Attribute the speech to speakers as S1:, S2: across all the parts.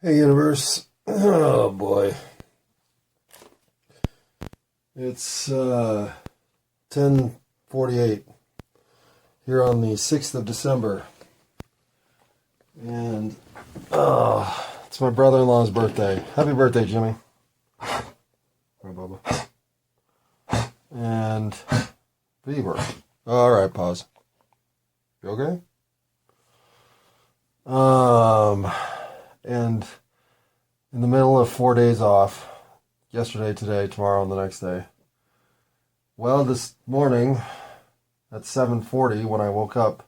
S1: Hey universe. Oh boy. It's 10:48 here on the 6th of December. And it's my brother-in-law's birthday. Happy birthday, Jimmy. Hi, Bubba. And Bieber. Alright, pause. You okay? And in the middle of 4 days off, yesterday, today, tomorrow, and the next day. Well, this morning at 7:40 when I woke up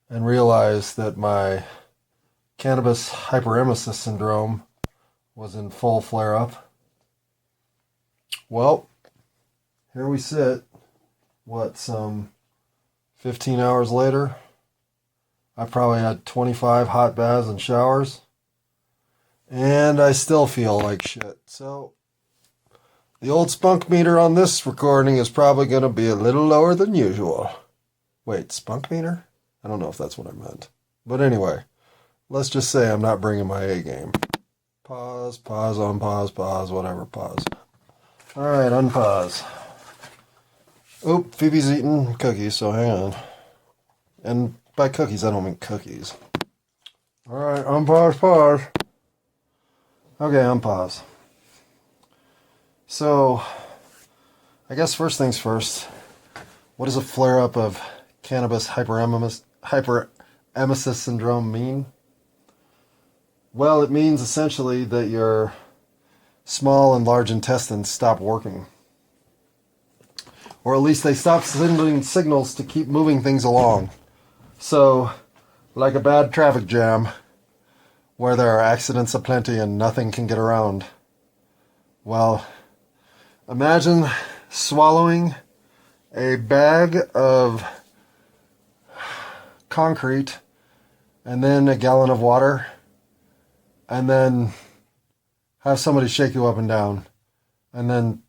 S1: and realized that my cannabis hyperemesis syndrome was in full flare-up. Well, here we sit, some 15 hours later. I probably had 25 hot baths and showers, and I still feel like shit. So the old spunk meter on this recording is probably going to be a little lower than usual. Wait, spunk meter? I don't know if that's what I meant. But anyway, let's just say I'm not bringing my A game. Pause, unpause, pause, whatever, pause. Alright, unpause. Oop, Phoebe's eating cookies, so hang on. And by cookies, I don't mean cookies. Alright, unpause, pause. Okay, unpause. So, I guess first things first, what does a flare-up of cannabis hyperemesis syndrome mean? Well, it means essentially that your small and large intestines stop working. Or at least they stop sending signals to keep moving things along. So, like a bad traffic jam, where there are accidents aplenty and nothing can get around. Well, imagine swallowing a bag of concrete and then a gallon of water and then have somebody shake you up and down. And then,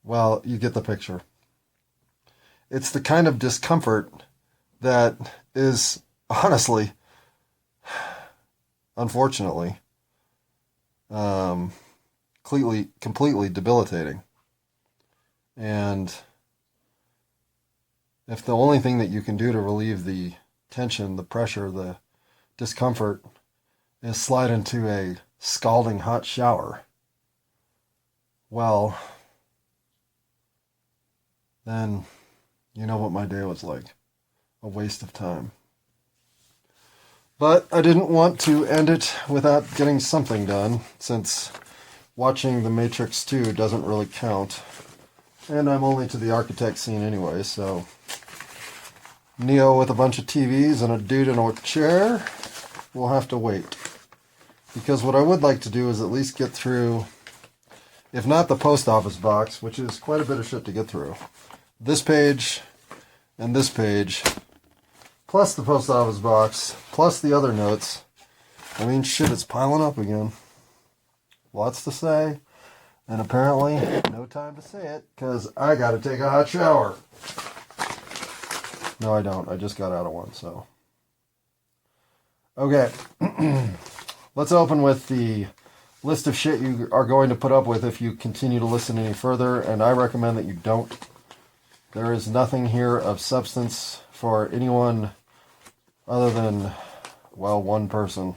S1: well, you get the picture. It's the kind of discomfort that is, honestly, unfortunately, completely debilitating. And if the only thing that you can do to relieve the tension, the pressure, the discomfort is slide into a scalding hot shower, well, then you know what my day was like. A waste of time. But I didn't want to end it without getting something done, since watching The Matrix 2 doesn't really count. And I'm only to the architect scene anyway, so Neo with a bunch of TVs and a dude in a chair will have to wait. Because what I would like to do is at least get through, if not the post office box, which is quite a bit of shit to get through, this page and this page, plus the post office box, plus the other notes. I mean, shit, it's piling up again. Lots to say, and apparently no time to say it, because I gotta take a hot shower. No, I don't. I just got out of one, so. Okay. Let's open with the list of shit you are going to put up with if you continue to listen any further, and I recommend that you don't. There is nothing here of substance for anyone other than, well, one person.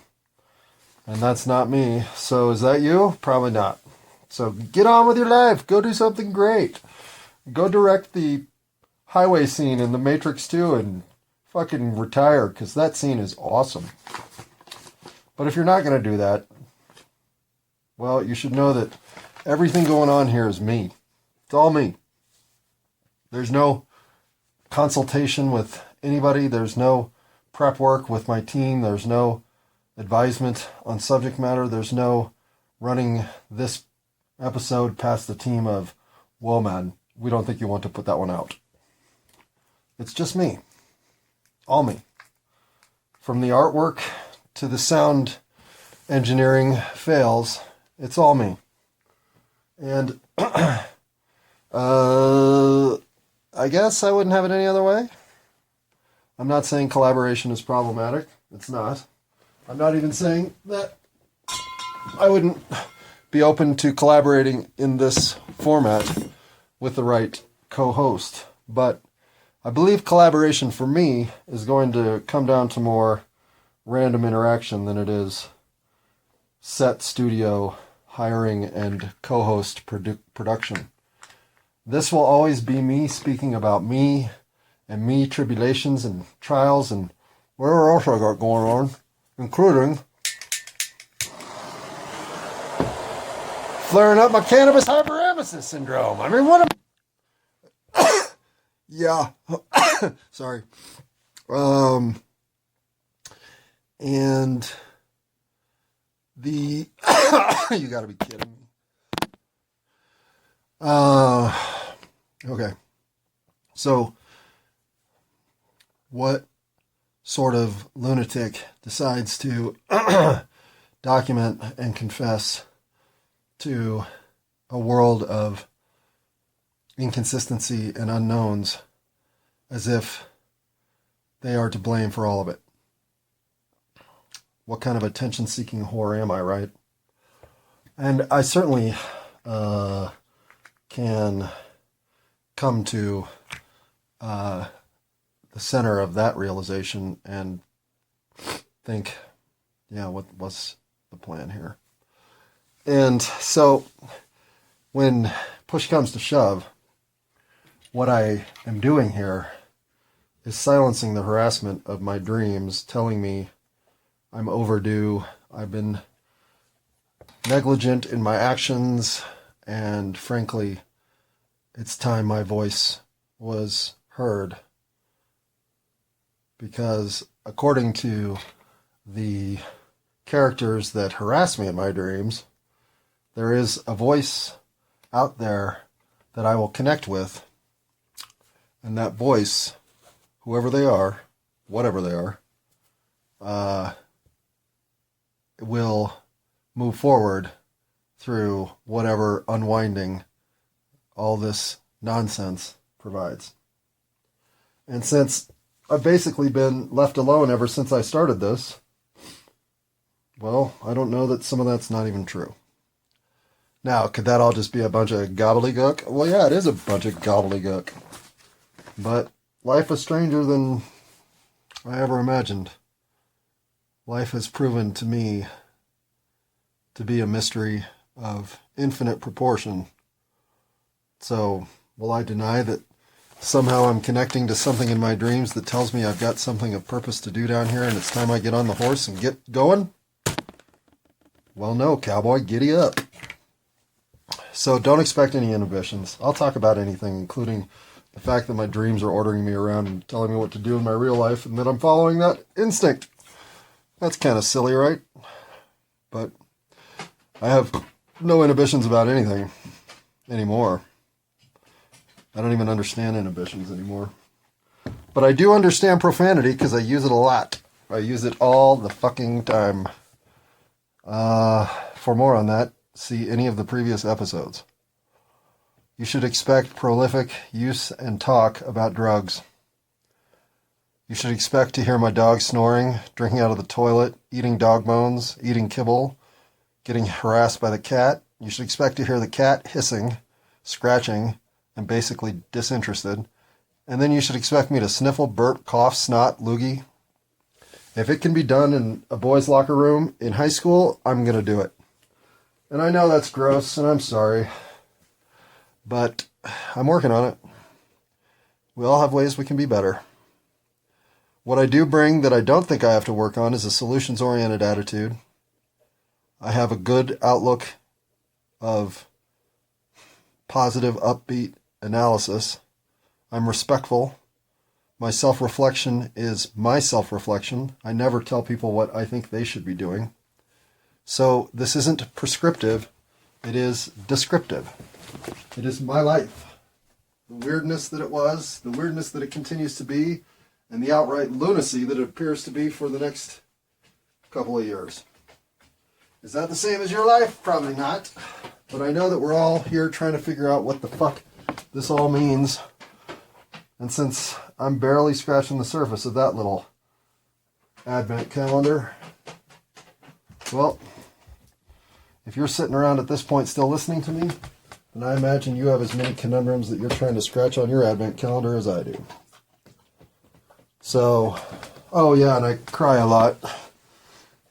S1: And that's not me. So is that you? Probably not. So get on with your life. Go do something great. Go direct the highway scene in The Matrix 2 and fucking retire, because that scene is awesome. But if you're not going to do that, well, you should know that everything going on here is me. It's all me. There's no consultation with anybody. There's no prep work with my team. There's no advisement on subject matter. There's no running this episode past the team of, whoa, man, we don't think you want to put that one out. It's just me. All me. From the artwork to the sound engineering fails, it's all me. And I guess I wouldn't have it any other way. I'm not saying collaboration is problematic. It's not. I'm not even saying that I wouldn't be open to collaborating in this format with the right co-host. But I believe collaboration for me is going to come down to more random interaction than it is set, studio, hiring, and co-host production. This will always be me speaking about me and me tribulations and trials and whatever else I got going on, including flaring up my cannabis hyperemesis syndrome. I mean, what a... yeah. Sorry. And the... you gotta be kidding me. Okay. So, what sort of lunatic decides to document and confess to a world of inconsistency and unknowns as if they are to blame for all of it? What kind of attention-seeking whore am I, right? And I certainly can come to the center of that realization and think, yeah, what's the plan here? And so when push comes to shove, what I am doing here is silencing the harassment of my dreams, telling me I'm overdue, I've been negligent in my actions, and frankly, it's time my voice was heard. Because according to the characters that harass me in my dreams, there is a voice out there that I will connect with, and that voice, whoever they are, whatever they are, will move forward through whatever unwinding all this nonsense provides. And since I've basically been left alone ever since I started this, well, I don't know that some of that's not even true. Now, could that all just be a bunch of gobbledygook? Well, yeah, it is a bunch of gobbledygook. But life is stranger than I ever imagined. Life has proven to me to be a mystery of infinite proportion. So, will I deny that somehow I'm connecting to something in my dreams that tells me I've got something of purpose to do down here and it's time I get on the horse and get going? Well, no, cowboy, giddy up. So don't expect any inhibitions. I'll talk about anything, including the fact that my dreams are ordering me around and telling me what to do in my real life and that I'm following that instinct. That's kind of silly, right? But I have no inhibitions about anything anymore. I don't even understand inhibitions anymore. But I do understand profanity because I use it a lot. I use it all the fucking time. For more on that, see any of the previous episodes. You should expect prolific use and talk about drugs. You should expect to hear my dog snoring, drinking out of the toilet, eating dog bones, eating kibble, getting harassed by the cat. You should expect to hear the cat hissing, scratching, and basically disinterested. And then you should expect me to sniffle, burp, cough, snot, loogie. If it can be done in a boys' locker room in high school, I'm going to do it. And I know that's gross, and I'm sorry. But I'm working on it. We all have ways we can be better. What I do bring that I don't think I have to work on is a solutions-oriented attitude. I have a good outlook of positive, upbeat analysis. I'm respectful. My self-reflection is my self-reflection. I never tell people what I think they should be doing. So this isn't prescriptive. It is descriptive. It is my life. The weirdness that it was, the weirdness that it continues to be, and the outright lunacy that it appears to be for the next couple of years. Is that the same as your life? Probably not. But I know that we're all here trying to figure out what the fuck this all means. And since I'm barely scratching the surface of that little advent calendar, well, If you're sitting around at this point still listening to me, then I imagine you have as many conundrums that you're trying to scratch on your Advent calendar as I do. So, oh yeah, and I cry a lot.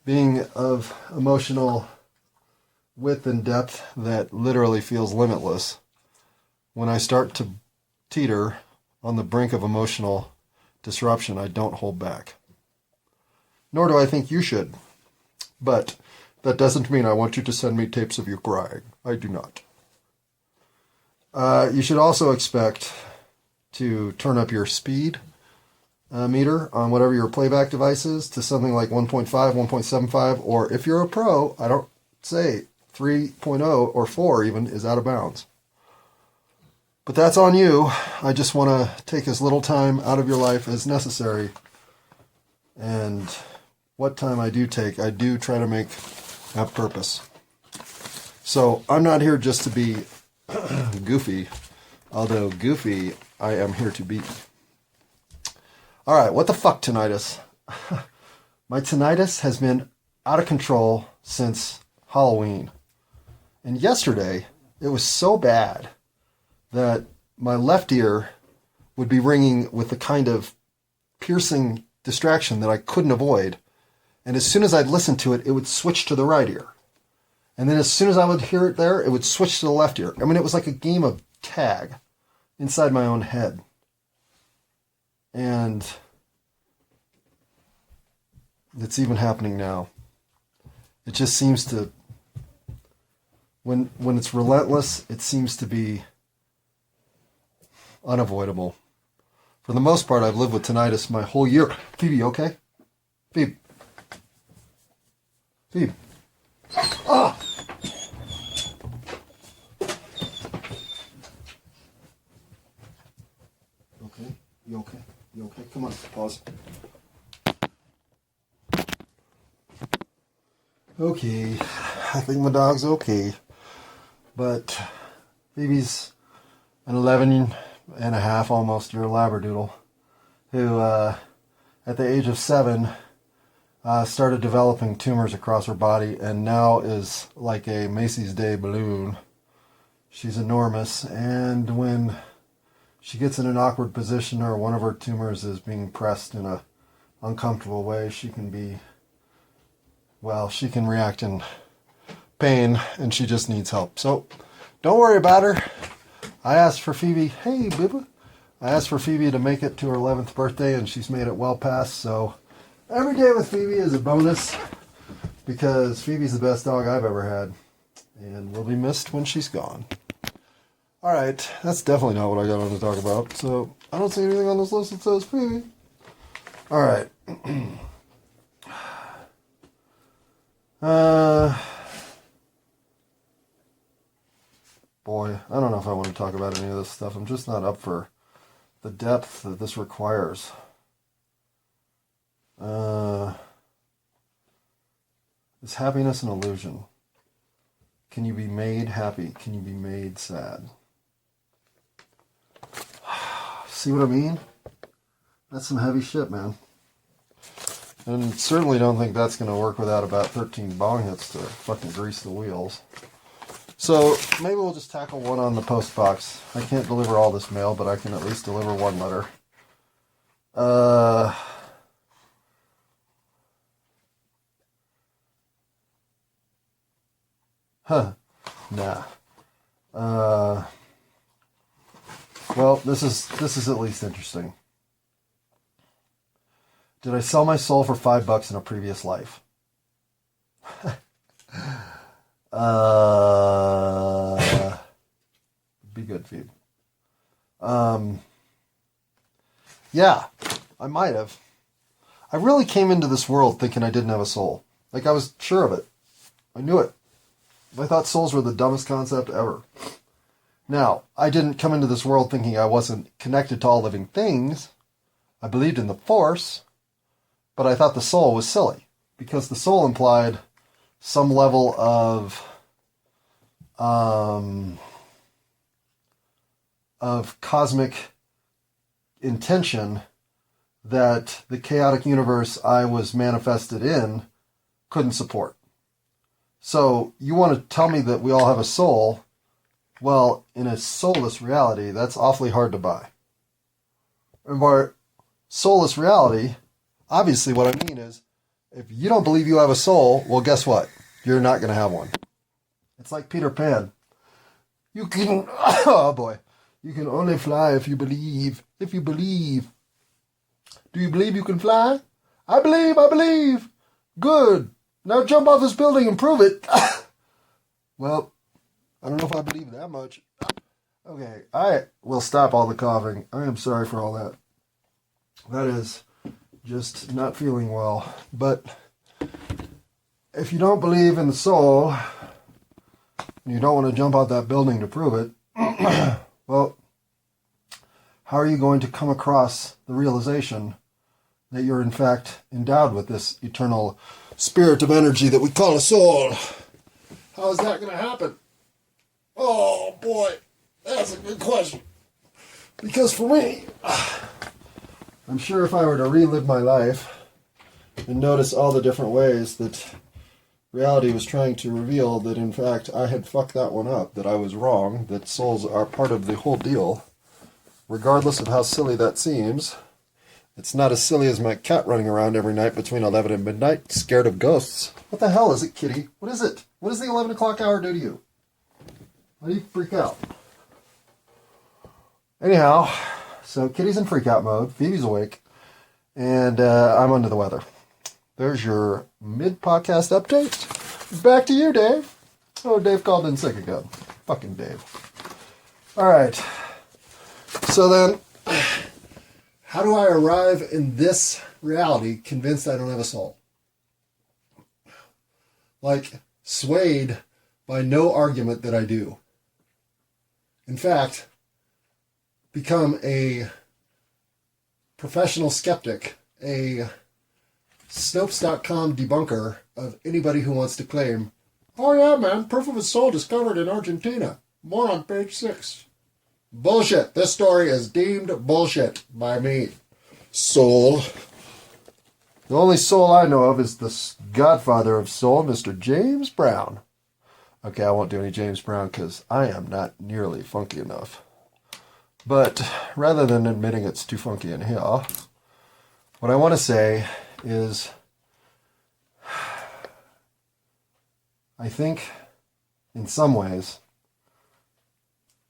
S1: Being of emotional width and depth that literally feels limitless, when I start to teeter on the brink of emotional disruption, I don't hold back. Nor do I think you should. But that doesn't mean I want you to send me tapes of you crying. I do not. You should also expect to turn up your speed meter on whatever your playback device is to something like 1.5, 1.75, or if you're a pro, I don't say 3.0 or 4 even is out of bounds. But that's on you. I just want to take as little time out of your life as necessary. And what time I do take, I do try to make have purpose. So I'm not here just to be goofy, although goofy I am here to be. All right, what the fuck, tinnitus? My tinnitus has been out of control since Halloween. And yesterday, it was so bad that my left ear would be ringing with the kind of piercing distraction that I couldn't avoid. And as soon as I'd listen to it, it would switch to the right ear. And then as soon as I would hear it there, it would switch to the left ear. I mean, it was like a game of tag inside my own head. And it's even happening now. It just seems to, when it's relentless, it seems to be unavoidable. For the most part, I've lived with tinnitus my whole year. Phoebe, okay? Phoebe. Phoebe. Ah! Okay? You okay? You okay? Come on, pause. Okay. I think my dog's okay. But Phoebe's an 11 and a half almost year Labradoodle who, at the age of 7, started developing tumors across her body and now is like a Macy's Day balloon. She's enormous, and when she gets in an awkward position or one of her tumors is being pressed in a uncomfortable way, she can react in pain, and she just needs help. So don't worry about her. I asked for Phoebe, hey, Bubba. I asked for Phoebe to make it to her 11th birthday, and she's made it well past, so every day with Phoebe is a bonus, because Phoebe's the best dog I've ever had, and will be missed when she's gone. Alright, that's definitely not what I got on to talk about, so I don't see anything on this list that says Phoebe. Alright. Boy, I don't know if I want to talk about any of this stuff. I'm just not up for the depth that this requires. Is happiness an illusion? Can you be made happy? Can you be made sad? See what I mean? That's some heavy shit, man. And certainly don't think that's going to work without about 13 bong hits to fucking grease the wheels. So maybe we'll just tackle one on the post box. I can't deliver all this mail, but I can at least deliver one letter. Nah. Well, this is at least interesting. Did I sell my soul for $5 in a previous life? Be good, Phoebe. Yeah, I might have. I really came into this world thinking I didn't have a soul. Like, I was sure of it. I knew it. I thought souls were the dumbest concept ever. Now, I didn't come into this world thinking I wasn't connected to all living things. I believed in the Force, but I thought the soul was silly, because the soul implied some level of cosmic intention that the chaotic universe I was manifested in couldn't support. So you want to tell me that we all have a soul? Well, in a soulless reality, that's awfully hard to buy. And by soulless reality, obviously what I mean is, if you don't believe you have a soul, well, guess what? You're not going to have one. It's like Peter Pan. You can, oh boy, you can only fly if you believe. If you believe. Do you believe you can fly? I believe. Good. Now jump off this building and prove it. Well, I don't know if I believe that much. Okay, I will stop all the coughing. I am sorry for all that. That is just not feeling well. But if you don't believe in the soul, and you don't want to jump out that building to prove it, well, how are you going to come across the realization that you're in fact endowed with this eternal spirit of energy that we call a soul? How is that going to happen? Oh boy, that's a good question. Because for me, I'm sure if I were to relive my life and notice all the different ways that reality was trying to reveal that in fact I had fucked that one up, that I was wrong, that souls are part of the whole deal, regardless of how silly that seems, it's not as silly as my cat running around every night between 11 and midnight, scared of ghosts. What the hell is it, kitty? What is it? What does the 11 o'clock hour do to you? Why do you freak out? Anyhow, so Kitty's in freak out mode, Phoebe's awake, and I'm under the weather. There's your mid-podcast update. Back to you, Dave. Oh, Dave called in sick again. Fucking Dave. All right. So then, how do I arrive in this reality convinced I don't have a soul? Like, swayed by no argument that I do. In fact, become a professional skeptic, a Snopes.com debunker of anybody who wants to claim, oh yeah, man, proof of a soul discovered in Argentina. More on page 6. Bullshit. This story is deemed bullshit by me. Soul. The only soul I know of is the godfather of soul, Mr. James Brown. Okay, I won't do any James Brown because I am not nearly funky enough. But rather than admitting it's too funky in here, what I want to say is, I think in some ways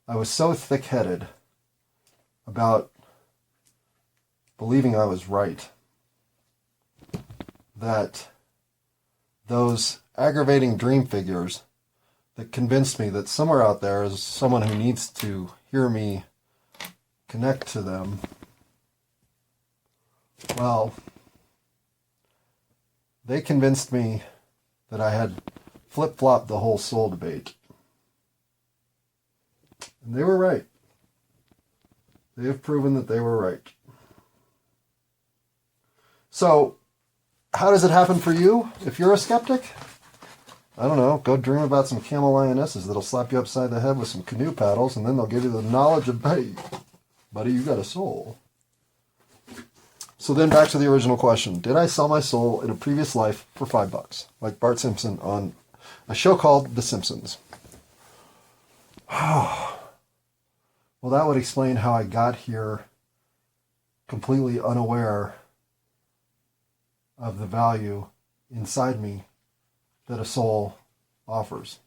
S1: I was so thick-headed about believing I was right that those aggravating dream figures that convinced me that somewhere out there is someone who needs to hear me connect to them, well, they convinced me that I had flip-flopped the whole soul debate. And they were right. They have proven that they were right. So, how does it happen for you if you're a skeptic? I don't know, go dream about some camel lionesses that'll slap you upside the head with some canoe paddles, and then they'll give you the knowledge of, hey, buddy, you got a soul. So then back to the original question. Did I sell my soul in a previous life for $5? Like Bart Simpson on a show called The Simpsons. Well, that would explain how I got here completely unaware of the value inside me that a soul offers.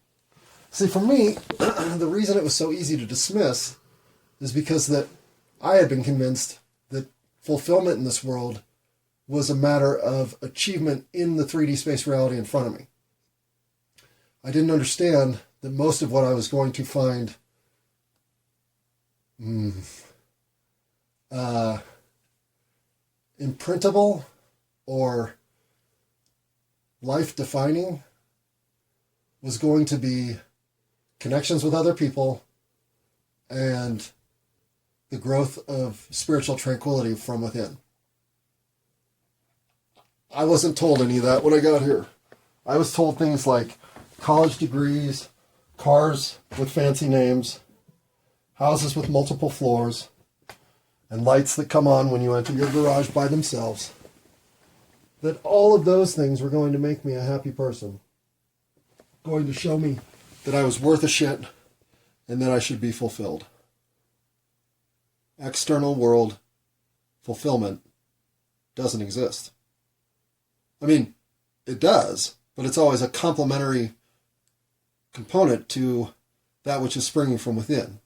S1: See, for me, the reason it was so easy to dismiss is because that I had been convinced that fulfillment in this world was a matter of achievement in the 3D space reality in front of me. I didn't understand that most of what I was going to find imprintable or life-defining was going to be connections with other people and the growth of spiritual tranquility from within. I wasn't told any of that when I got here. I was told things like college degrees, cars with fancy names, houses with multiple floors, and lights that come on when you enter your garage by themselves. That all of those things were going to make me a happy person. going to show me that I was worth a shit and that I should be fulfilled. External world fulfillment doesn't exist. I mean, it does, but it's always a complementary component to that which is springing from within.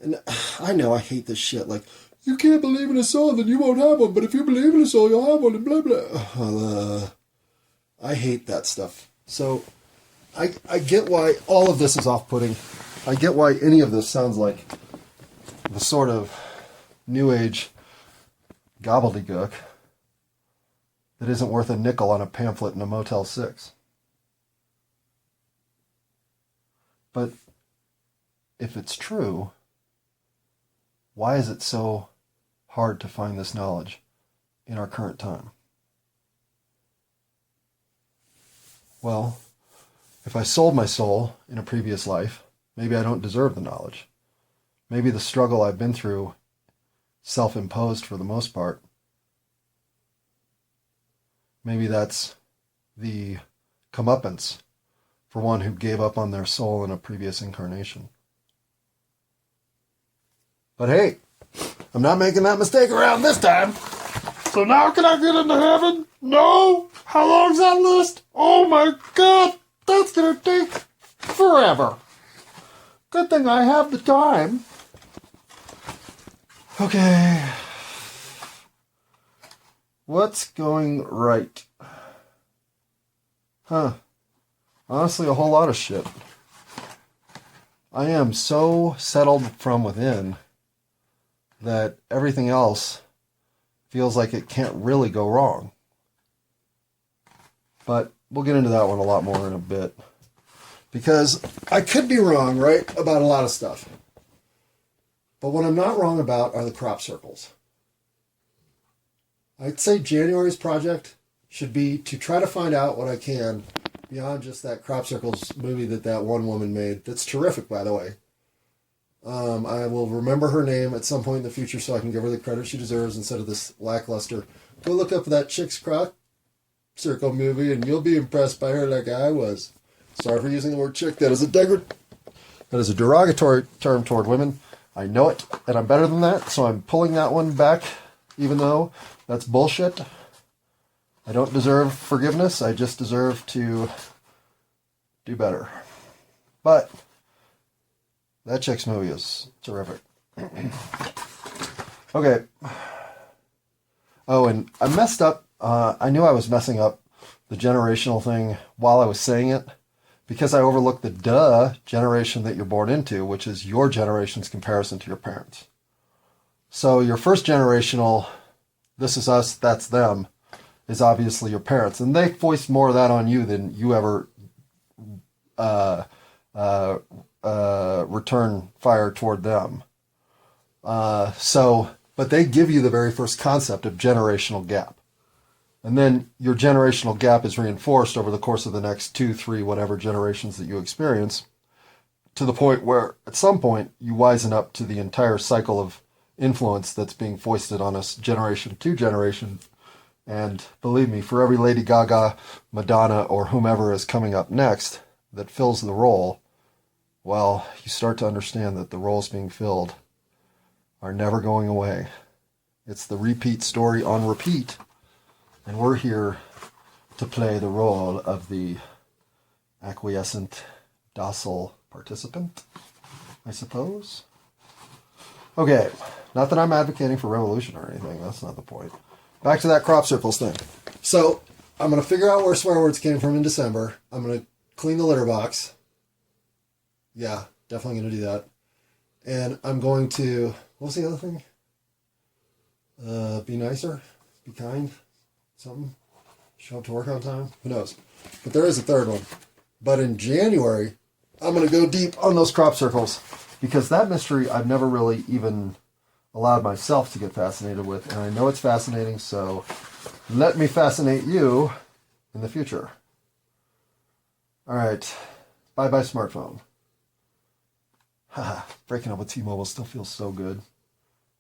S1: And I know I hate this shit. Like, you can't believe in a soul, then you won't have one. But if you believe in a soul, you'll have one, and blah, blah. I hate that stuff. So I get why all of this is off-putting. I get why any of this sounds like the sort of New Age gobbledygook that isn't worth a nickel on a pamphlet in a Motel 6. But if it's true, why is it so hard to find this knowledge in our current time? Well, if I sold my soul in a previous life, maybe I don't deserve the knowledge. Maybe the struggle I've been through, self-imposed for the most part, maybe that's the comeuppance for one who gave up on their soul in a previous incarnation. But hey, I'm not making that mistake around this time. So now can I get into heaven? No? How long's that list? Oh my God, that's going to take forever. Good thing I have the time. Okay. What's going right? Honestly, a whole lot of shit. I am so settled from within that everything else feels like it can't really go wrong. But we'll get into that one a lot more in a bit. Because I could be wrong, right, about a lot of stuff. But what I'm not wrong about are the crop circles. I'd say January's project should be to try to find out what I can beyond just that crop circles movie that one woman made. That's terrific, by the way. I will remember her name at some point in the future so I can give her the credit she deserves instead of this lackluster. Go look up that chick's crop circle movie and you'll be impressed by her like I was. Sorry for using the word chick. That is a derogatory term toward women. I know it, and I'm better than that, so I'm pulling that one back, even though that's bullshit. I don't deserve forgiveness. I just deserve to do better. But that chick's movie is terrific. Okay. Oh, and I messed up. I knew I was messing up the generational thing while I was saying it because I overlooked the generation that you're born into, which is your generation's comparison to your parents. So your first generational, this is us, that's them, is obviously your parents. And they voiced more of that on you than you ever return fire toward them. But they give you the very first concept of generational gap. And then your generational gap is reinforced over the course of the next 2, 3, whatever generations that you experience, to the point where at some point you wisen up to the entire cycle of influence that's being foisted on us generation to generation. And believe me, for every Lady Gaga, Madonna, or whomever is coming up next that fills the role, well, you start to understand that the roles being filled are never going away. It's the repeat story on repeat. And we're here to play the role of the acquiescent, docile participant, I suppose. Okay, not that I'm advocating for revolution or anything. That's not the point. Back to that crop circles thing. So I'm going to figure out where swear words came from in December. I'm going to clean the litter box. Yeah, definitely going to do that. And I'm going to, what was the other thing? Be nicer, be kind, something. Show up to work on time. Who knows? But there is a third one. But in January, I'm going to go deep on those crop circles because that mystery I've never really even allowed myself to get fascinated with. And I know it's fascinating, so let me fascinate you in the future. All right. Bye-bye smartphone. Haha, breaking up with T-Mobile still feels so good.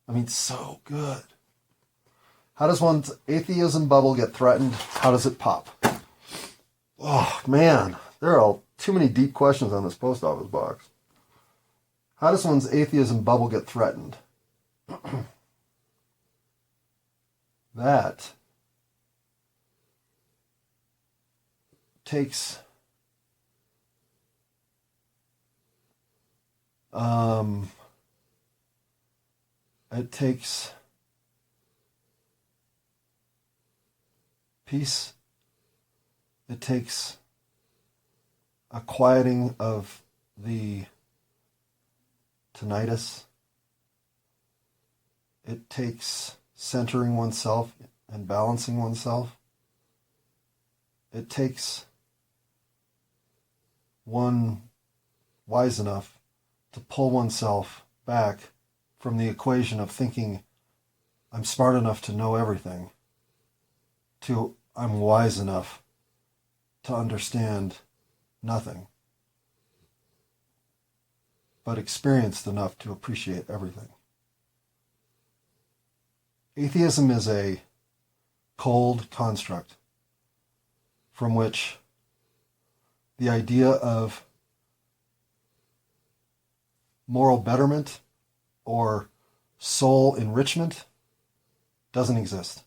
S1: I mean, so good. How does one's atheism bubble get threatened? How does it pop? Oh, man. There are too many deep questions on this post office box. How does one's atheism bubble get threatened? That takes peace. It takes a quieting of the tinnitus. It takes centering oneself and balancing oneself. It takes one wise enough to pull oneself back from the equation of thinking I'm smart enough to know everything to I'm wise enough to understand nothing, but experienced enough to appreciate everything. Atheism is a cold construct from which the idea of moral betterment or soul enrichment doesn't exist.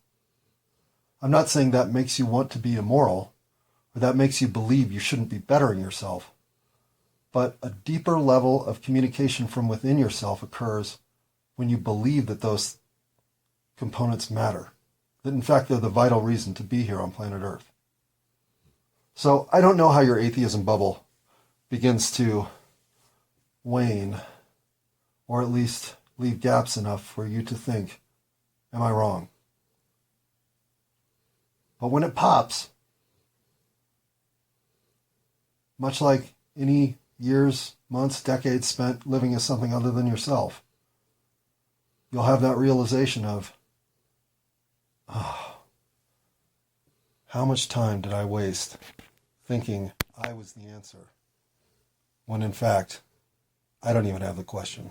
S1: I'm not saying that makes you want to be immoral or that makes you believe you shouldn't be bettering yourself, but a deeper level of communication from within yourself occurs when you believe that those components matter, that in fact they're the vital reason to be here on planet Earth. So I don't know how your atheism bubble begins to wane, or at least leave gaps enough for you to think, am I wrong? But when it pops, much like any years, months, decades spent living as something other than yourself, you'll have that realization of, oh, how much time did I waste thinking I was the answer, when in fact, I don't even have the question.